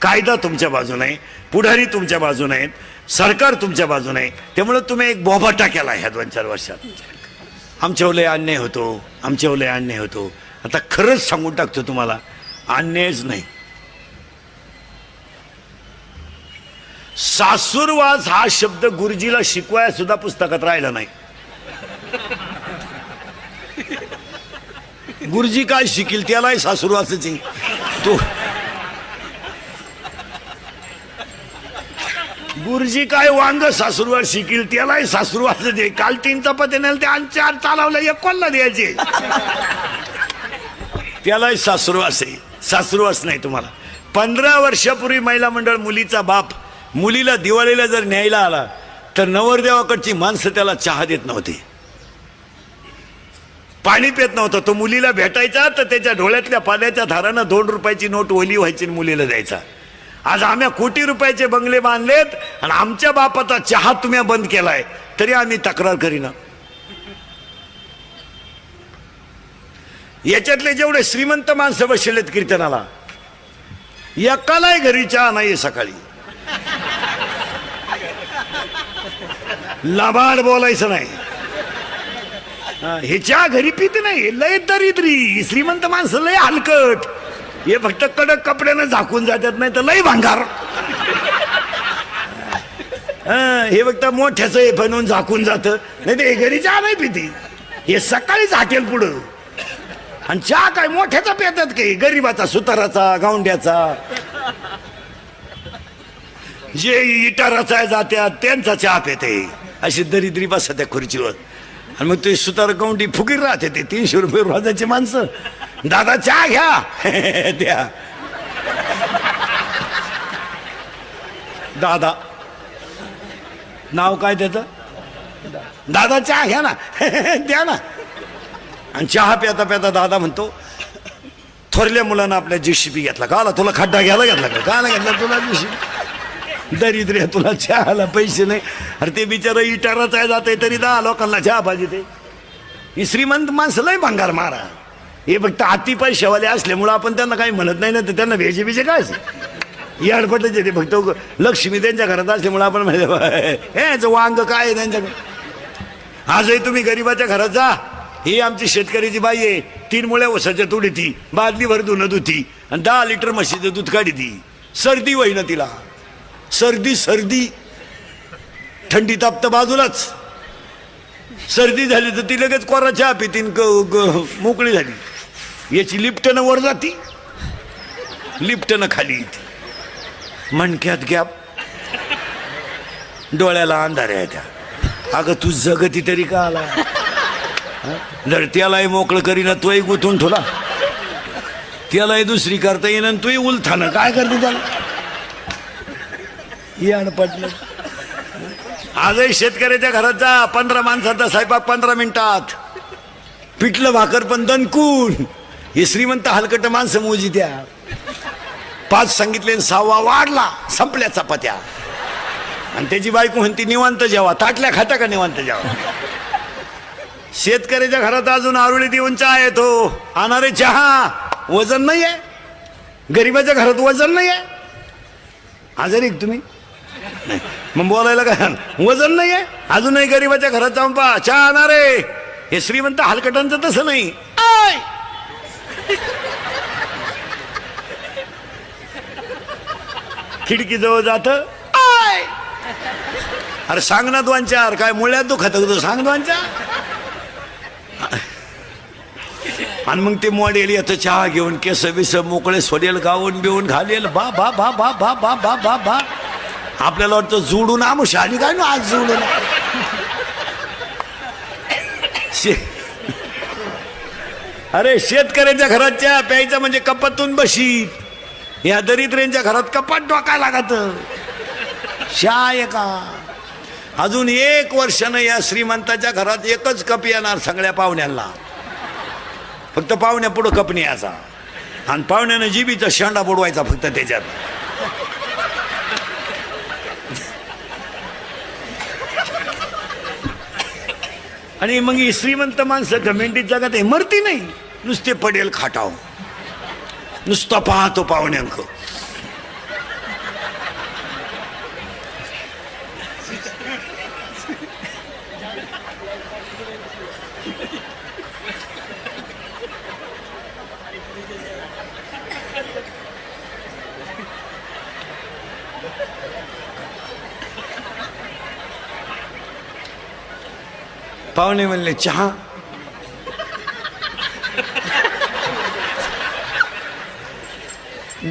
कायदा तुमच्या बाजूने आहे, पुढारी तुमच्या बाजूने आहेत, सरकार तुमच्या बाजूने आहे. त्यामुळे तुम्ही एक बोभाटा केला ह्या 2-4 वर्षात. आमच्यावर लय अन्याय होतो, आमच्यावर लय अन्याय होतो. आता खरंच सांगून टाकतो तुम्हाला, अन्यायच नाही. सासूरवास हा शब्द गुरुजीला शिकवाया सुद्धा पुस्तकात राहिला नाही. गुरुजी काय शिकील त्यालाही सासूरवासची. तो गुरुजी काय वांग सासूरवास शिकील त्यालाही सासूरवास दे. काल 3 चपात्या नेल ते 4 चालवलं, 1 कोणाला द्यायचे, त्यालाही सासूरवास आहे. सासूरवास नाही तुम्हाला. 15 वर्षापूर्वी महिला मंडळ मुलीचा बाप मुलीला दिवाळीला जर न्यायला आला तर नवरदेवाकडची माणसं त्याला चहा देत नव्हती, पाणी पित नव्हतं. तो मुलीला भेटायचा तर त्याच्या डोळ्यातल्या पाण्याच्या धारानं 2 रुपयाची नोट ओली व्हायची आणि मुलीला द्यायचा. आज आम्ही कोटी रुपयाचे बंगले बांधलेत आणि आमच्या बापाचा चहा तुम्ही बंद केलाय तरी आम्ही तक्रार करीना. याच्यातले जेवढे श्रीमंत माणसं बसलेत कीर्तनाला, एकालाही घरी चहा नाहीये सकाळी. लाबाड बोलायचं नाही. हे चहा घरी पित नाही, लय दरिद्री. श्रीमंत माणसं लय हलकट, हे फक्त कडक कपड्यानं झाकून जातात, नाही तर लय भांगार. हे फक्त मोठ्याच हे बनवून झाकून जात, नाही तर हे घरी चहा नाही पिती. हे सकाळीच हाटेल पुढं. आणि चहा काय मोठ्याचा पितात काही, गरीबाचा, सुताराचा, गावंड्याचा, जे इटाराचा जात्यात त्यांचा चहा पिते. अशी दरिद्री बसतात त्या खुर्चीवर. आणि मग ते सुतार गावंडी फुगीर राहते. ते 300 रुपये रोजाचे माणसं. दादा चहा घ्या द्या. दादा नाव काय त्याचं, दादा चहा घ्या ना द्या ना. आणि चहा प्याता प्याता दादा म्हणतो, थोरल्या मुलांना आपल्या JCB घेतला का, तुला खड्डा घ्यायला घेतला का, का नाही घेतला तुला JCB. दरिद्र तुला चहाला पैसे नाही. अरे ते बिचारा इटाराच आहे जाते तरी 10 लोकांना चहा पाहिजे. ते ही श्रीमंत माणसं लय भंगार मारा. हे फक्त हाती पैशावाले असल्यामुळं आपण त्यांना काही म्हणत नाही ना, तर त्यांना भेजे बिजे काय हे अडपटच येते. फक्त लक्ष्मी त्यांच्या घरात असल्यामुळं आपण म्हणतो हे वांग काय आहे त्यांच्याकडे. आजही तुम्ही गरीबाच्या घरात जा, ही आमची शेतकऱ्याची बाई आहे, 3 मुळ्या ऊसाच्या तुडी ती बादलीभर धुणं धुती आणि 10 लिटर म्हशीचं दूध काढी ती. सर्दी होईना तिला, सर्दी थंडी तापतं बाजूलाच. सर्दी झाली तर ती लगेच कोरा चहा पितीन, मोकळी झाली. याची लिफ्टनं वर जाती, लिफ्टनं खाली येते. मणक्यात गॅप, डोळ्याला अंधार आहे त्या. अगं तू जगती तरी का आला, जर त्यालाही मोकळं करीना तोही गुंतून ठेवला, त्यालाही दुसरी करता येईन तोही उलथानं काय करते त्याला. पटलं. आजही शेतकऱ्याच्या घरात जा, 15 माणसाचा स्वयंपाक 15 मिनिटात, पिठलं भाकर पण दणकून. हे श्रीमंत हलकट माणसं मोजी त्या. 5 सांगितले 6वा वाढला, संपल्या चपात्या. आणि त्याची बायको म्हणती निवांत जेवा. ताटल्या खाता का निवांत जेवा. शेतकऱ्याच्या घरात अजून आरुळी देऊन चहा येतो. आणणारे चहा वजन नाही आहे, गरीबाच्या घरात वजन नाही आहे. आजारी तुम्ही मग बोलायला काय, वजन नाही आहे. अजूनही गरीबाच्या घरात जाऊन पहा चहा आणणारे. हे श्रीमंत हलकटांचं तसं नाही. खिडकी जवळ जात, अरे सांग ना 2-4 काय मुळ्यात दुखत होतं, सांग 2-4. आणि मग ते मॉडेल येतं चहा घेऊन, केस बिस मोकळे सोडेल, गाऊन बिवून घालेल. बा बा बा बा बा बा बा बा बा. आपल्याला वाटतं जोडून आमुष आली काय ना आज जोडून. अरे शेतकऱ्याच्या घरात चहा प्यायचा म्हणजे कपातून बशीत. या दरिद्र्यांच्या घरात कपाट डोकायला लागत. चहा आहे का. अजून 1 वर्षानं या श्रीमंताच्या घरात एकच कप येणार सगळ्या पाहुण्यांना. फक्त पाहुण्या पुढं कप याचा आणि पाहुण्यानं जिबीचा शेंडा बुडवायचा फक्त त्याच्यात. आणि मग ही श्रीमंत माणसं गमेंटीत जगात मरती नाही, नुसते पडेल खाटाव, नुसता पाहतो पाहुण्यांक. पाहुणे म्हणले चहा.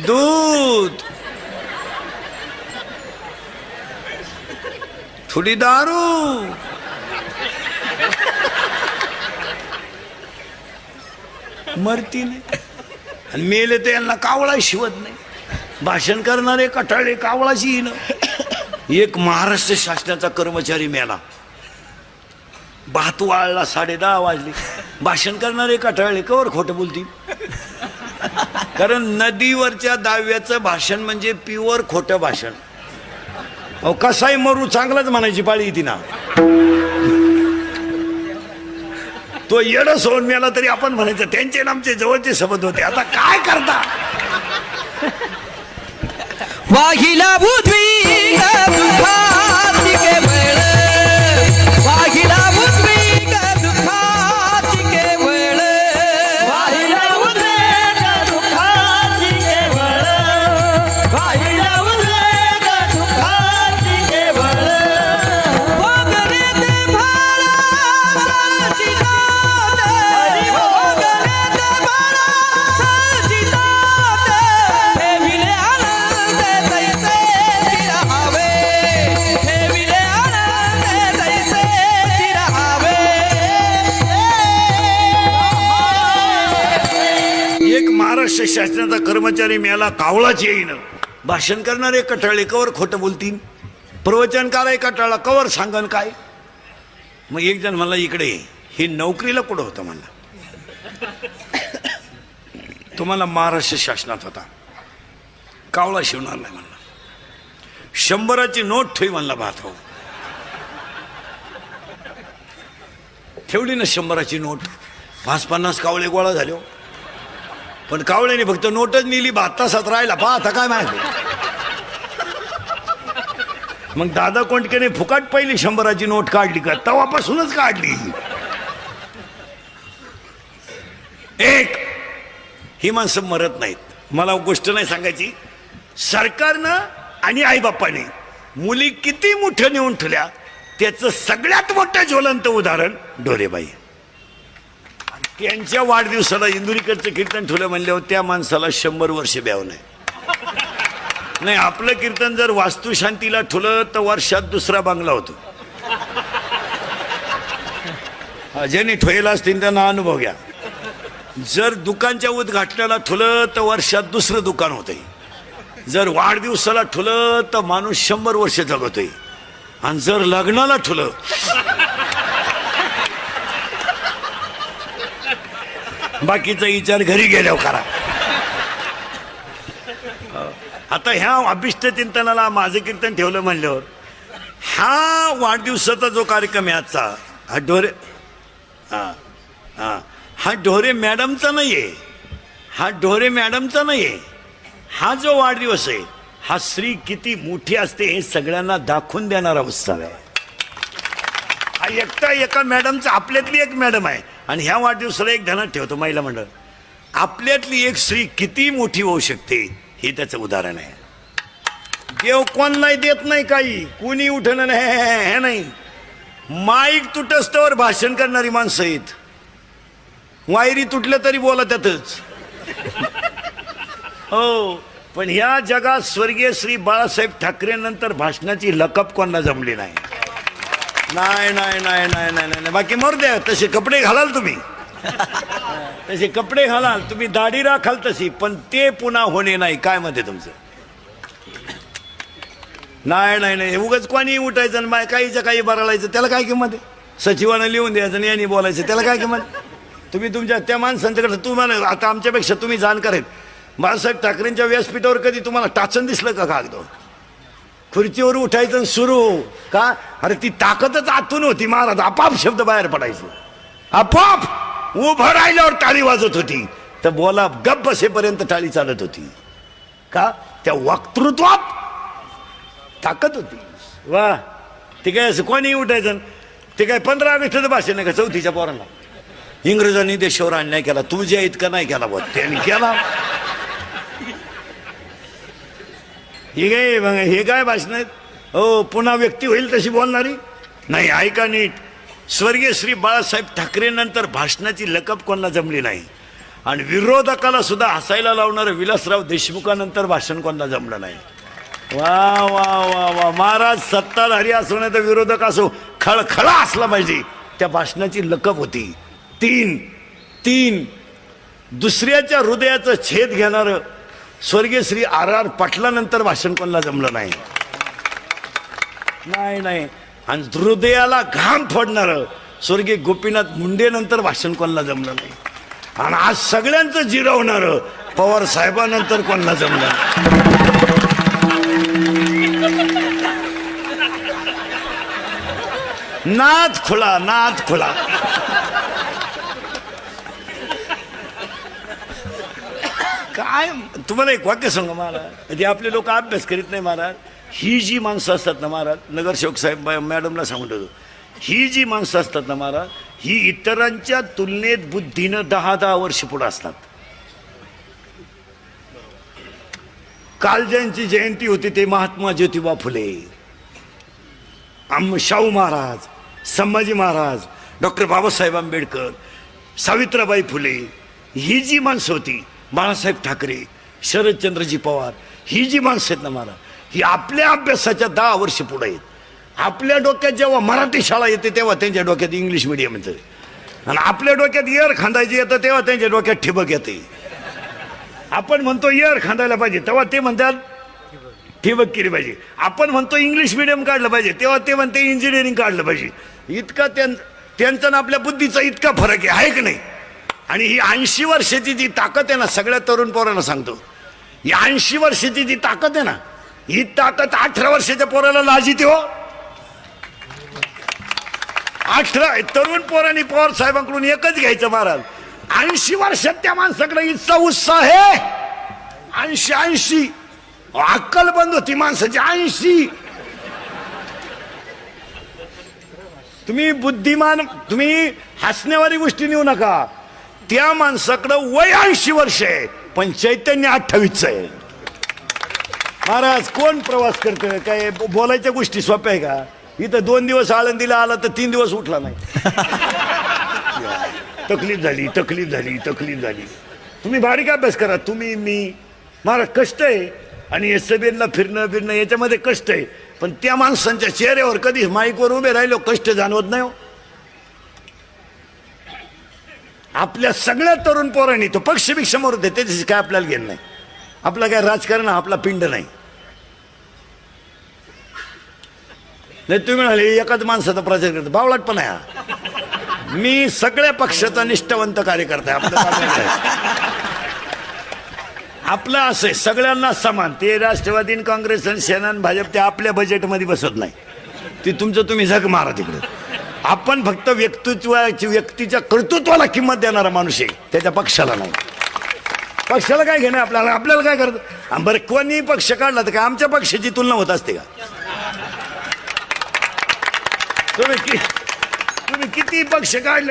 दूध. थोडी दारू. मरती नाही. आणि मेले तर यांना कावळा शिवत नाही. भाषण करणारे कटाळे कावळाची येणं. एक महाराष्ट्र शासनाचा कर्मचारी मेला. भात वाळला 10:30 वाजले. भाषण करणारे कटाळे कवर खोटं बोलतील. कारण नदीवरच्या दाव्याचं भाषण म्हणजे प्युअर खोटं भाषण. अहो कसाही मरू चांगलाच म्हणायची पाळी येते ना. तो येडं सोडून मेला तरी आपण म्हणायचं त्यांचे आणि आमचे जवळचे संबंध होते. आता काय करता. वाहिला बुद्वी दुःखाची केवळ, वाहिला बुद्वी दुःखाची केवळ, वाहिला बुद्वी दुःखाची केवळ, वाहिला बुद्वी दुःखाची केवळ. वगरे ते भाळाची नाद, वगरे ते भाळाची नाद, ठेविले आनंद तैसे चिरहावे, ठेविले आनंद तैसे चिरहावे. एक महाराष्ट्र शासनाचा कर्मचारी मेला कावळाच येईन. भाषण करणारे कटाळे कवर खोटं बोलतील. प्रवचनकार आहे कटाळा कवर सांगन काय. मग एक जण म्हणला इकडे ही नोकरीला कुठं होतं म्हणला. तुम्हाला महाराष्ट्र शासनात होता. कावळा शिवणार नाही म्हणला. 100ची नोट ठेवी म्हणला. भात हो ठेवली ना 100ची नोट. 50-50 कावळे गोळा झाले हो. पण कावळ्याने फक्त नोटच नेली. 7 तासात राहिला. आता काय माहिती. मग दादा कोंडकेने फुकाट पहिली 100ची नोट काढली का. तेव्हापासूनच काढली. एक ही माणसं मरत नाहीत. मला गोष्ट नाही सांगायची. सरकारनं आणि आईबापाने मुली किती मोठ्या नेऊन ठेवल्या त्याचं सगळ्यात मोठं ज्वलंत उदाहरण ढोरेबाई. त्यांच्या वाढदिवसाला इंदुरीकडचं कीर्तन ठेवलं म्हणल्यावर त्या माणसाला 100 वर्ष ब्याव नाही. आपलं कीर्तन जर वास्तुशांतीला ठेवलं तर वर्षात 2रा बांगला होतो. ज्यांनी ठेवला असतील त्यांना अनुभव घ्या. जर दुकानच्या उद्घाटनाला ठेवलं तर वर्षात 2रं दुकान होतंय. जर वाढदिवसाला ठेवलं तर माणूस 100 वर्ष जगतोय. आणि जर लग्नाला ठेवलं बाकीचा विचार घरी गेल्यावर करा. आता ह्या अभिष्ट चिंतनाला माझं कीर्तन ठेवलं म्हणल्यावर हा वाढदिवसाचा जो कार्यक्रम आहे आजचा हा ढोरे हा ढोरे मॅडमचा नाहीये. हा ढोरे मॅडमचा नाहीये. हा जो वाढदिवस आहे हा स्त्री किती मोठी असते हे सगळ्यांना दाखवून देणारा उत्सव आहे. हा एकटा एका मॅडमचा आपल्यातली एक मॅडम आहे. आणि ह्या वाढदिवसाला एक ध्यानात ठेवतो महिला मंडळ. आपल्यातली एक स्त्री किती मोठी होऊ शकते हे त्याचं उदाहरण आहे. देव कोण नाही देत नाही काही. कुणी उठणं हे नाही. माईक तुटस्तवर भाषण करणारी माणसं आहेत. वायरी तुटलं तरी बोला त्यातच. हो पण ह्या जगात स्वर्गीय श्री बाळासाहेब ठाकरे नंतर भाषणाची लकप कोणाला जमली नाही. नाही नाही नाही नाही नाही नाही. बाकी मरू द्या. तसे कपडे घालाल तुम्ही. तसे कपडे घालाल तुम्ही. दाढी राखाल तशी. पण ते पुन्हा होणे नाही. काय मध्ये तुमचं. नाही नाही नाही. उगाच कोणी उठायचं आणि काहीचं काही बरळायचं त्याला काय किंमत आहे. सचिवानं लिहून द्यायचं आणि यांनी बोलायचं त्याला काय किंमत. तुम्ही तुमच्या त्या माणसांच्याकडे तुम्हाला आता आमच्यापेक्षा तुम्ही जाणकार आहेत. बाळासाहेब ठाकरेंच्या व्यासपीठावर कधी तुम्हाला टाचन दिसलं का कागद. खुर्चीवर उठायचं सुरू का. अरे ती ताकदच आतून होती महाराज. आपाप शब्द बाहेर पडायचे. आपाप उभं राहिल्यावर टाळी वाजत होती. तर बोला गप्प बसेपर्यंत टाळी चालत होती. का त्या वक्तृत्वात ताकद होती. वा ते काय असं कोणी उठायचं. ते काय 15 ऑगस्टचं भाषण नाही का 4थीच्या पोरांना. इंग्रजांनी देशावर अन्याय केला तुझ्या इतका नाही केला बघ त्यांनी केला. हे काय भाषण आहेत. हो पुन्हा व्यक्ती होईल तशी बोलणारी नाही. ऐका नीट. स्वर्गीय श्री बाळासाहेब ठाकरे नंतर भाषणाची लकब कोणाला जमली नाही आणि विरोधकाला सुद्धा हसायला लावणारं विलासराव देशमुखानंतर भाषण कोणाला जमलं नाही. वा वा वा वा महाराज, सत्ताधारी असो नाही तर विरोधक असो, खळखळा असला पाहिजे. त्या भाषणाची लकब होती. तीन दुसऱ्याच्या हृदयाचं छेद घेणारं स्वर्गीय श्री R.R. पाटलानंतर भाषण कोणाला जमलं नाही. नाही आणि हृदयाला घाम फोडणारं स्वर्गीय गोपीनाथ मुंडे नंतर भाषण कोणाला जमलं नाही. आणि आज सगळ्यांचं जिरवणारं पवार साहेबांनंतर कोणाला जमलं नाही. नाद खुला. काय तुम्हाला एक वाक्य सांगा महाराज, जे आपले लोक अभ्यास करीत नाही महाराज. ही जी माणसं असतात ना महाराज, नगरसेवक साहेब मॅडमला सांगून ठेवतो, ही जी माणसं असतात ना महाराज, ही इतरांच्या तुलनेत बुद्धीनं 10 वर्ष पुढे असतात. काल ज्यांची जयंती होती ते महात्मा ज्योतिबा फुले, शाहू महाराज, संभाजी महाराज, डॉक्टर बाबासाहेब आंबेडकर, सावित्रीबाई फुले, ही जी माणसं होती, बाळासाहेब ठाकरे, शरदचंद्रजी पवार, ही जी माणसं आहेत ना महाराज, ही आपल्या अभ्यासाच्या 10 वर्ष पुढे आहेत. आपल्या डोक्यात जेव्हा मराठी शाळा येते तेव्हा त्यांच्या डोक्यात इंग्लिश मिडियम येतं, आणि आपल्या डोक्यात एअर खांदायची येतं तेव्हा त्यांच्या डोक्यात ठिबक येते. आपण म्हणतो एअर खांदायला पाहिजे तेव्हा ते म्हणतात ठिबक केली पाहिजे. आपण म्हणतो इंग्लिश मिडियम काढलं पाहिजे तेव्हा ते म्हणते इंजिनिअरिंग काढलं पाहिजे. इतका त्यांचा ना आपल्या बुद्धीचा इतका फरक आहे की नाही. आणि ही 80 वर्षाची जी ताकद आहे ना, सगळ्या तरुण पोरांना सांगतो, ही 80 वर्षाची जी ताकद आहे ना, ही ताकद 18 वर्षाच्या पोराला लाजिते हो. 18 तरुण पोरांनी पवार साहेबांकडून एकच घ्यायचं महाराज, 80 वर्षात त्या माणसाकडे इतका उत्साह आहे. 80 अक्कल बंद होती माणसाची. 80 तुम्ही बुद्धिमान, तुम्ही हसण्यावारी गोष्टी नेऊ नका. त्या माणसाकडं वय 80 वर्ष आहे पण चैतन्य 28चं आहे. महाराज कोण प्रवास करतोय? काय बोलायच्या गोष्टी सोप्या आहे का? इथं 2 दिवस आळंदीला आला तर 3 दिवस उठला नाही. तकलीफ झाली. तुम्ही बारीक अभ्यास करा, तुम्ही मी. महाराज कष्ट आहे आणि एसबीएनला फिरणं याच्यामध्ये कष्ट आहे, पण त्या माणसांच्या चेहऱ्यावर कधी माईकवर उभे राहिलो कष्ट जाणवत नाही हो. आपल्या सगळ्या तरुण पोरांनी तो पक्षबिक समोर होते त्याच्याशी काय आपल्याला घेणं नाही. आपला काय राजकारण, आपला पिंड नाही. तुम्ही म्हणाले एकाच माणसाचा प्रचार करतो, बावळाट पण आहे. मी सगळ्या पक्षाचा निष्ठावंत कार्यकर्ता आहे. आपलं असं आहे, सगळ्यांना समान. ते राष्ट्रवादी, काँग्रेस आणि सेना आणि भाजप ते आपल्या बजेटमध्ये बसत नाही. ते तुमचं तुम्ही झक मारा तिकडे. आपण फक्त व्यक्तीच्या कर्तृत्वाला किंमत देणारा माणूस आहे, त्याच्या पक्षाला नाही. पक्षाला काय घेणं आपल्याला काय करत. बरं कोणी पक्ष काढला तर काय आमच्या पक्षाची तुलना होत असते का? तुम्ही किती पक्ष काढले